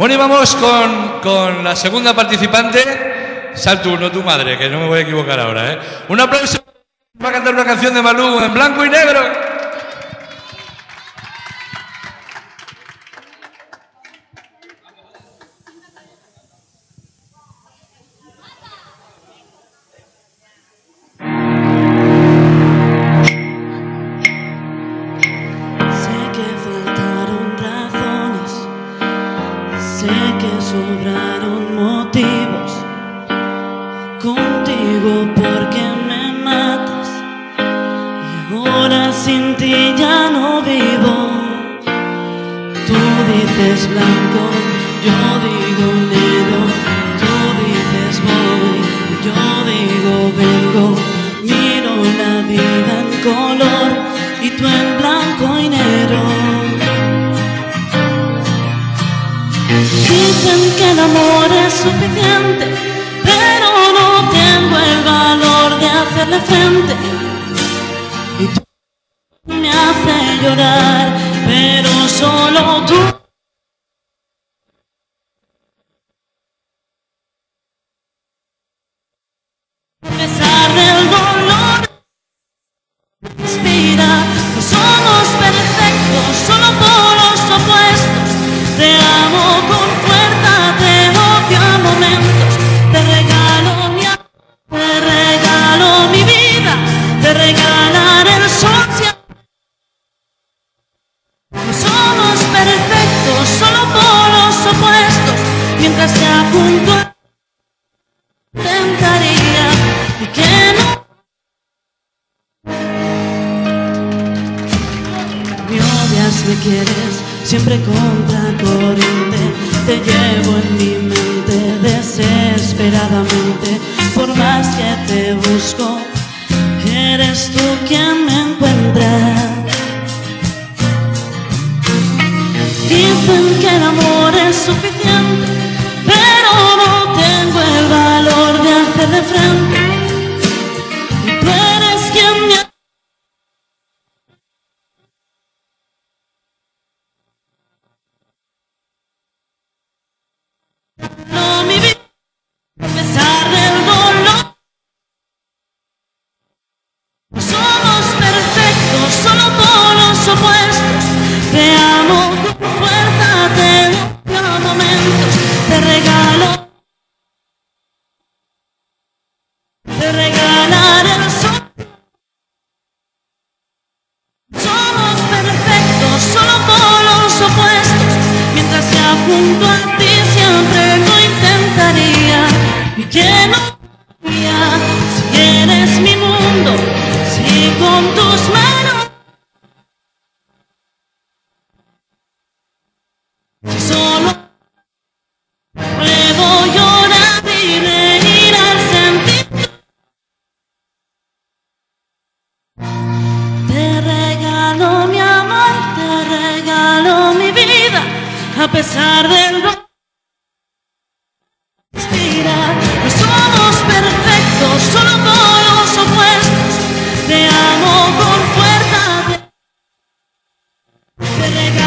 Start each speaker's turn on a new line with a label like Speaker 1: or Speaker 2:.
Speaker 1: Bueno, y vamos con la segunda participante. Sal tú, no tu madre, que no me voy a equivocar ahora, ¿eh? Un aplauso. Va a cantar una canción de Malú en blanco y negro.
Speaker 2: Sé que sobraron motivos contigo porque me matas y ahora sin ti ya no vivo. Tú dices blanco, yo digo negro, tú dices voy, yo digo vengo. Miro la vida en color y tú en blanco y negro. Dicen que el amor es suficiente, pero no tengo el valor de hacerle frente. Y tú me haces llorar, pero solo tú. A pesar del dolor, respira. No somos perfectos, solo polos opuestos. Te amo con fuerza, te odio a momentos. Te regalo mi amor, te regalo mi vida, te regalaré el sol. No somos perfectos, solo polos opuestos. Mientras sea junto a intentaría y que no me odias, me quieres siempre contracorriente. Te llevo en mi mente desesperadamente. Por más que te busco, eres tú quien me encuentra. Dicen que el amor es suficiente, pero no tengo el valor de hacerle frente. Y tú eres quien me no mi vida, a pesar del dolor. No somos perfectos, solo polos opuestos. Te amo con fuerza, te odio a momentos. Te regalo, te regalaré el sol. Somos perfectos, solo polos opuestos. Mientras sea junto a ti siempre lo intentaría y que no haría. Si eres mi mundo, si con tus manos, si solo puedo llorar y reír al sentir. Te regalo mi amor, te regalo mi vida, a pesar del dolor. Respira, no somos perfectos, solo polos opuestos. Te amo con fuerza, te regalo.